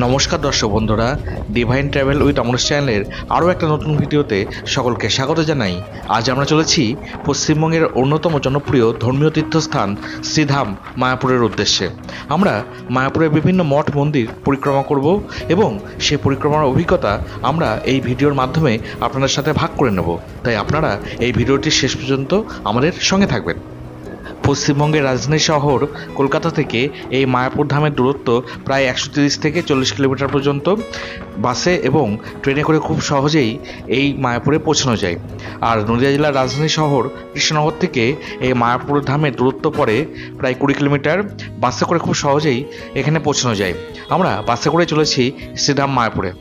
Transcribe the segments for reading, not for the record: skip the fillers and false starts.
নমস্কার দর্শক বন্ধুরা, ডিভাইন ট্রাভেল উইথ অমরেশ চ্যানেলের আরও একটা নতুন ভিডিওতে সকলকে স্বাগত জানাই। আজ আমরা চলেছি পশ্চিমবঙ্গের অন্যতম জনপ্রিয় ধর্মীয় তীর্থস্থান শ্রীধাম মায়াপুরের উদ্দেশ্যে। আমরা মায়াপুরের বিভিন্ন মঠ মন্দির পরিক্রমা করব এবং সে পরিক্রমার অভিজ্ঞতা আমরা এই ভিডিওর মাধ্যমে আপনাদের সাথে ভাগ করে নেব। তাই আপনারা এই ভিডিওটি শেষ পর্যন্ত আমাদের সঙ্গে থাকবেন। পশ্চিমবঙ্গের রাজধানী শহর কলকাতা থেকে এই মায়াপুর ধামের দূরত্ব প্রায় 130 থেকে 40 কিলোমিটার পর্যন্ত। বাসে এবং ট্রেনে করে খুব সহজেই এই মায়াপুরে পৌঁছানো যায়। আর নদিয়া জেলার রাজধানী শহর কৃষ্ণনগর থেকে এই মায়াপুর ধামের দূরত্ব পড়ে প্রায় 20 কিলোমিটার। বাসে করে খুব সহজেই এখানে পৌঁছানো যায়। আমরা বাসে করে চলেছি শ্রীধাম মায়াপুরে।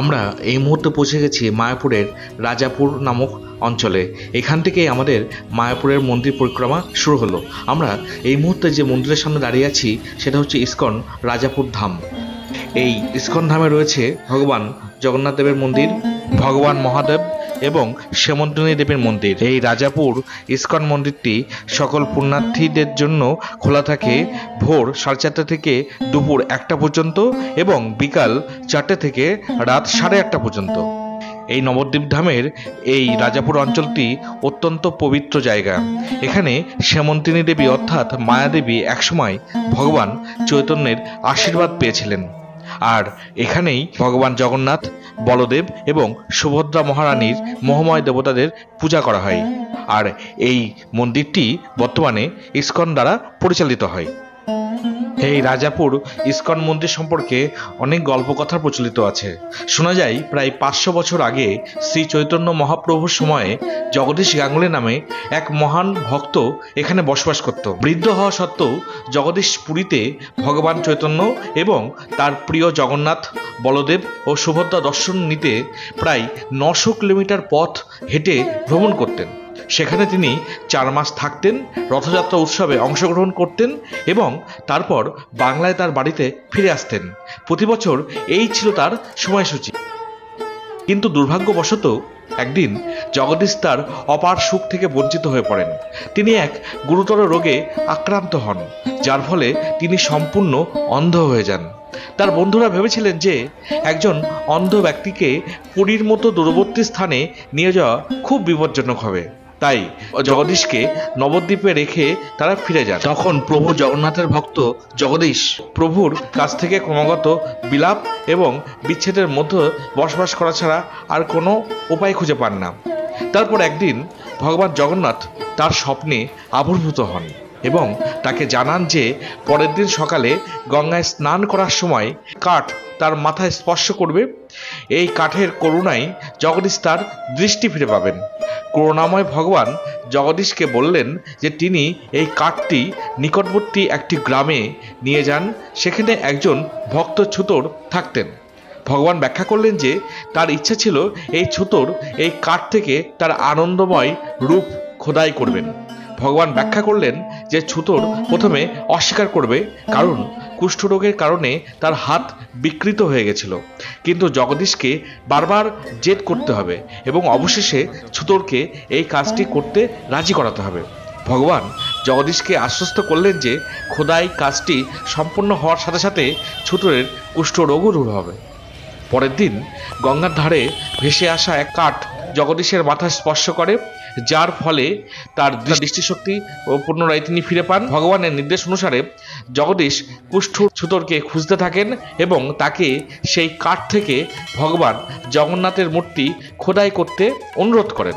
আমরা এই মুহূর্তে পৌঁছে গেছি মায়াপুরের রাজাপুর নামক অঞ্চলে। এখান থেকেই আমাদের মায়াপুরের মন্দির পরিক্রমা শুরু হলো। আমরা এই মুহূর্তে যে মন্দিরের সামনে দাঁড়িয়ে আছি সেটা হচ্ছে ইস্কন রাজাপুর ধাম। এই ইস্কন ধামে রয়েছে ভগবান জগন্নাথ দেবের মন্দির, ভগবান মহাদেব এবং শ্যামন্তনী দেবীর মন্দির। এই রাজাপুর ইস্কন মন্দিরটি সকল পুণ্যার্থীদের জন্য খোলা থাকে ভোর 4:30 থেকে দুপুর 1টা পর্যন্ত এবং বিকাল 4টে থেকে রাত 8:30 পর্যন্ত। এই নবদ্বীপ ধামের এই রাজাপুর অঞ্চলটি অত্যন্ত পবিত্র জায়গা। এখানে শ্যামন্তনী দেবী অর্থাৎ মায়াদেবী একসময় ভগবান চৈতন্যের আশীর্বাদ পেয়েছিলেন। আর এখানেই ভগবান জগন্নাথ, বলদেব এবং সুভদ্রা মহারানীর মোহময় দেবতাদের পূজা করা হয়। আর এই মন্দিরটি বর্তমানে ইস্কন দ্বারা পরিচালিত হয়। এই রাজাপুর ইস্কন মন্দির সম্পর্কে অনেক গল্পকথা প্রচলিত আছে। শোনা যায় প্রায় 500 বছর আগে শ্রী চৈতন্য মহাপ্রভুর সময়ে জগদীশ গাঙ্গুলী নামে এক মহান ভক্ত এখানে বসবাস করত। বৃদ্ধ হওয়া সত্ত্বেও জগদীশ পুরীতে ভগবান চৈতন্য এবং তার প্রিয় জগন্নাথ, বলদেব ও সুভদ্রা দর্শন নিতে প্রায় 900 কিলোমিটার পথ হেঁটে ভ্রমণ করতেন। সেখানে তিনি 4 মাস থাকতেন, রথযাত্রা উৎসবে অংশগ্রহণ করতেন এবং তারপর বাংলায় তার বাড়িতে ফিরে আসতেন। প্রতি বছর এই ছিল তার সময়সূচি। কিন্তু দুর্ভাগ্যবশত একদিন জগদীশ তার অপার সুখ থেকে বঞ্চিত হয়ে পড়েন। তিনি এক গুরুতর রোগে আক্রান্ত হন, যার ফলে তিনি সম্পূর্ণ অন্ধ হয়ে যান। তার বন্ধুরা ভেবেছিলেন যে একজন অন্ধ ব্যক্তিকে পুরীর মতো দূরবর্তী স্থানে নিয়ে যাওয়া খুব বিপজ্জনক হবে। তাই জগদীশকে নবদ্বীপে রেখে তারা ফিরে যান। তখন প্রভু জগন্নাথের ভক্ত জগদীশ প্রভুর কাছ থেকে ক্রমাগত বিলাপ এবং বিচ্ছেদের মধ্যে বসবাস করা ছাড়া আর কোনো উপায় খুঁজে পান না। তারপর একদিন ভগবান জগন্নাথ তার স্বপ্নে আবির্ভূত হন এবং তাকে জানান যে পরের দিন সকালে গঙ্গায় স্নান করার সময় কাঠ তার মাথায় স্পর্শ করবে। এই কাঠের করুণায় জগদীশ তার দৃষ্টি ফিরে পাবেন। করুণাময় ভগবান জগদীশকে বললেন যে তিনি এই কাঠটি নিকটবর্তী একটি গ্রামে নিয়ে যান। সেখানে একজন ভক্ত ছুতর থাকতেন। ভগবান ব্যাখ্যা করলেন যে তার ইচ্ছা ছিল এই ছুতর এই কাঠ থেকে তার আনন্দময় রূপ খোদাই করবেন। ভগবান ব্যাখ্যা করলেন যে ছুতর প্রথমে অস্বীকার করবে, কারণ কুষ্ঠরোগের কারণে তার হাত বিকৃত হয়ে গেছিল। কিন্তু জগদীশকে বারবার জেদ করতে হবে এবং অবশেষে ছুতরকে এই কাজটি করতে রাজি করাতে হবে। ভগবান জগদীশকে আশ্বস্ত করলেন যে খোদাই কাজটি সম্পন্ন হওয়ার সাথে সাথে ছুতরের কুষ্ঠরোগও দূর হবে। পরের দিন গঙ্গার ধারে ভেসে আসা এক কাঠ জগদীশের মাথা স্পর্শ করে, যার ফলে তার দৃষ্টিশক্তি ও পুনরায় তিনি ফিরে পান। ভগবানের নির্দেশ অনুসারে জগদীশ কুষ্ঠ ছুতরকে খুঁজতে থাকেন এবং তাকে সেই কাঠ থেকে ভগবান জগন্নাথের মূর্তি খোদাই করতে অনুরোধ করেন,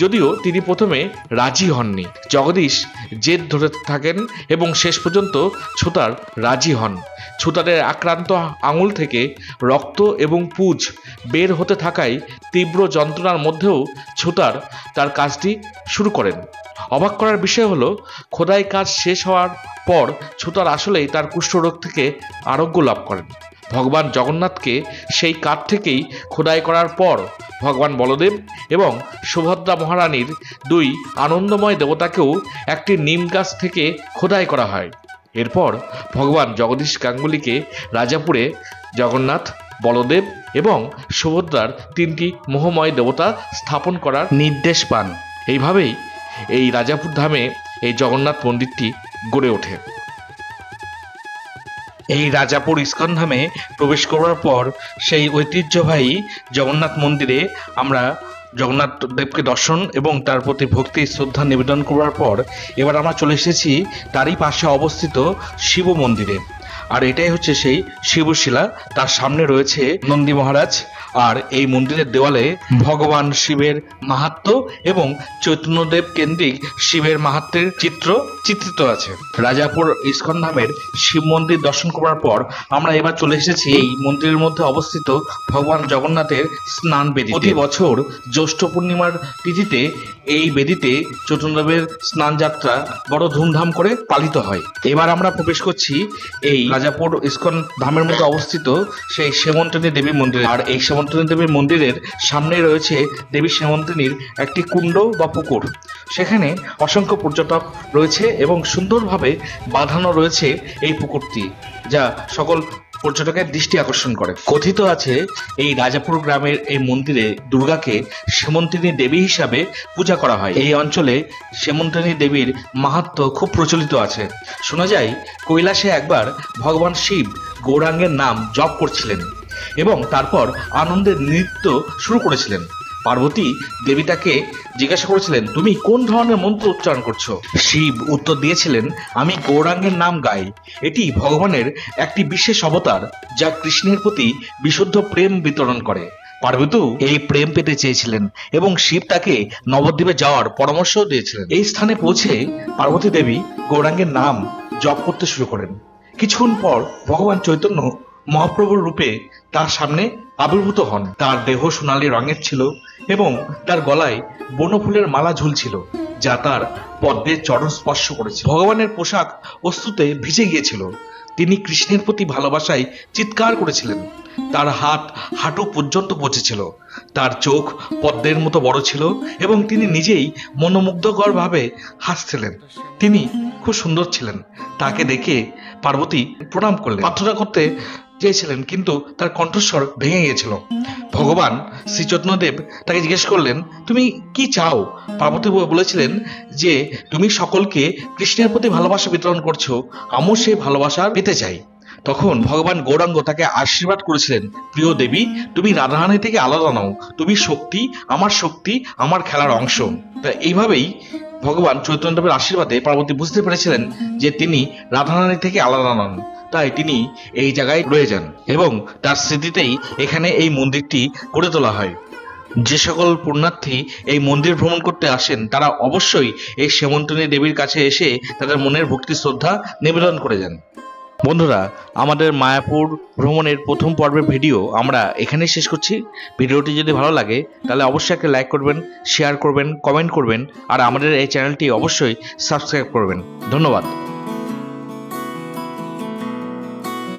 যদিও তিনি প্রথমে রাজি হননি। জগদীশ জেদ ধরে থাকেন এবং শেষ পর্যন্ত ছুতার রাজি হন। ছুতারের আক্রান্ত আঙুল থেকে রক্ত এবং পুঁজ বের হতে থাকায় তীব্র যন্ত্রণার মধ্যেও ছুতার তার কাজটি শুরু করেন। অবাক করার বিষয় হলো, খোদাই কাজ শেষ হওয়ার পর ছুতার আসলেই তার কুষ্ঠরোগ থেকে আরোগ্য লাভ করেন। ভগবান জগন্নাথকে সেই কাঠ থেকেই খোদাই করার পর ভগবান বলদেব এবং সুভদ্রা মহারানীর 2 আনন্দময় দেবতাকেও একটি নিম গাছ থেকে খোদাই করা হয়। এরপর ভগবান জগদীশ গাঙ্গুলীকে রাজাপুরে জগন্নাথ, বলদেব এবং সুভদ্রার 3টি মোহময় দেবতা স্থাপন করার নির্দেশ পান। এইভাবেই এই রাজাপুর ধামে এই জগন্নাথ মন্দিরটি গড়ে ওঠে। এই রাজাপুর ইস্কন ধামে প্রবেশ করার পর সেই ঐতিহ্যবাহী জগন্নাথ মন্দিরে আমরা জগন্নাথ দেবকে দর্শন এবং তার প্রতি ভক্তি শ্রদ্ধা নিবেদন করার পর এবার আমরা চলে এসেছি তারই পাশে অবস্থিত শিব মন্দিরে। আর এটাই হচ্ছে সেই শিবশিলা, তার সামনে রয়েছে নন্দী মহারাজ। আর এই মন্দিরের দেওয়ালে ভগবান শিবের মাহাত্ম্য এবং চৈতন্যদেব কেন্দ্রিক শিবের মাহাত্ম্যের চিত্র চিত্রিত আছে। রাজাপুর ইস্কন ধামের শিব মন্দির দর্শন করার পর আমরা এবার চলে এসেছি এই মন্দিরের মধ্যে অবস্থিত ভগবান জগন্নাথের স্নান বেদি। প্রতি বছর জ্যৈষ্ঠ পূর্ণিমার তিথিতে এই বেদিতে চৈতন্যদেবের স্নান যাত্রা বড় ধুমধাম করে পালিত হয়। এবার আমরা প্রবেশ করছি এই রাজাপুর ইস্কন ধামের মধ্যে অবস্থিত সেই সেমন্তিনী দেবী মন্দিরে। আর এই সেমন্তিনী দেবীর মন্দিরের সামনে রয়েছে দেবী সেমন্তিনীর একটি কুণ্ড বা পুকুর। সেখানে অসংখ্য পর্যটক রয়েছে এবং সুন্দরভাবে বাঁধানো রয়েছে এই পুকুরটি, যা সকল পর্যটকের দৃষ্টি আকর্ষণ করে। কথিত আছে এই রাজাপুর গ্রামের এই মন্দিরে দুর্গাকে সেমন্তিনী দেবী হিসাবে পূজা করা হয়। এই অঞ্চলে সেমন্তিনী দেবীর মাহাত্ম্য খুব প্রচলিত আছে। শোনা যায় কৈলাসে একবার ভগবান শিব গৌরাঙ্গের নাম জপ করছিলেন এবং তারপর আনন্দের নৃত্য শুরু করেছিলেন। পার্বতী দেবী তাকে জিজ্ঞাসা করেছিলেন, তুমি কোন ধরনের মন্ত্র উচ্চারণ করছো? শিব উত্তর দিয়েছিলেন, আমি গৌরাঙ্গের নাম গাই। এটি ভগবানের একটি বিশেষ অবতার, যা কৃষ্ণের প্রতি বিশুদ্ধ প্রেম বিতরণ করে। পার্বতী এই প্রেম পেতে চেয়েছিলেন এবং শিব তাকে নবদ্বীপে যাওয়ার পরামর্শ দিয়েছিলেন। এই স্থানে পৌঁছে পার্বতী দেবী গৌরাঙ্গের নাম জপ করতে শুরু করেন। কিছুক্ষণ পর ভগবান চৈতন্য মহাপ্রভুর রূপে তার সামনে আবির্ভূত হন। তার দেহ সোনালী রঙের ছিল এবং তার গলায় বনফুলের মালা ঝুলছিল, যা তার পদ্মের চরণ স্পর্শ করেছে। ভগবানের পোশাক অস্তুতে ভিজে গিয়েছিল। তিনি কৃষ্ণের প্রতি ভালোবাসায় চিৎকার করেছিলেন। তার হাত হাঁটু পর্যন্ত পৌঁছেছিল। তার চোখ পদ্মের মতো বড় ছিল এবং তিনি নিজেই মনোমুগ্ধকরভাবে হাসছিলেন। তিনি খুব সুন্দর ছিলেন। তাকে দেখে পার্বতী প্রণাম করলেন, প্রার্থনা করতে চেয়েছিলেন, কিন্তু তার কণ্ঠস্বর ভেঙে গিয়েছিল। ভগবান শ্রী চৈতন্যদেব তাকে জিজ্ঞেস করলেন, তুমি কি চাও? পার্বতী বলেছিলেন যে তুমি সকলকে কৃষ্ণের প্রতি ভালোবাসা বিতরণ করছো, আমিও সেই ভালোবাসা পেতে চাই। তখন ভগবান গৌরাঙ্গ তাকে আশীর্বাদ করেছিলেন, প্রিয় দেবী, তুমি রাধারানী থেকে আলাদা নও। তুমি শক্তি, আমার খেলার অংশ। এইভাবেই ভগবান চৈতন্যদেবের আশীর্বাদে পার্বতী বুঝতে পেরেছিলেন যে তিনি রাধারানী থেকে আলাদা নন। তাই তিনি এই জায়গায় রয়ে যান এবং তার স্মৃতিতেই এখানে এই মন্দিরটি গড়ে তোলা হয়। যে সকল পুণ্যার্থী এই মন্দির ভ্রমণ করতে আসেন তারা অবশ্যই এই সেমন্তিনী দেবীর কাছে এসে তাদের মনের ভক্তি শ্রদ্ধা নিবেদন করে যান। বন্ধুরা, আমাদের মায়াপুর ভ্রমণের প্রথম পর্বের ভিডিও আমরা এখানেই শেষ করছি। ভিডিওটি যদি ভালো লাগে তাহলে অবশ্যই একটা লাইক করবেন, শেয়ার করবেন, কমেন্ট করবেন আর আমাদের এই চ্যানেলটি অবশ্যই সাবস্ক্রাইব করবেন। ধন্যবাদ।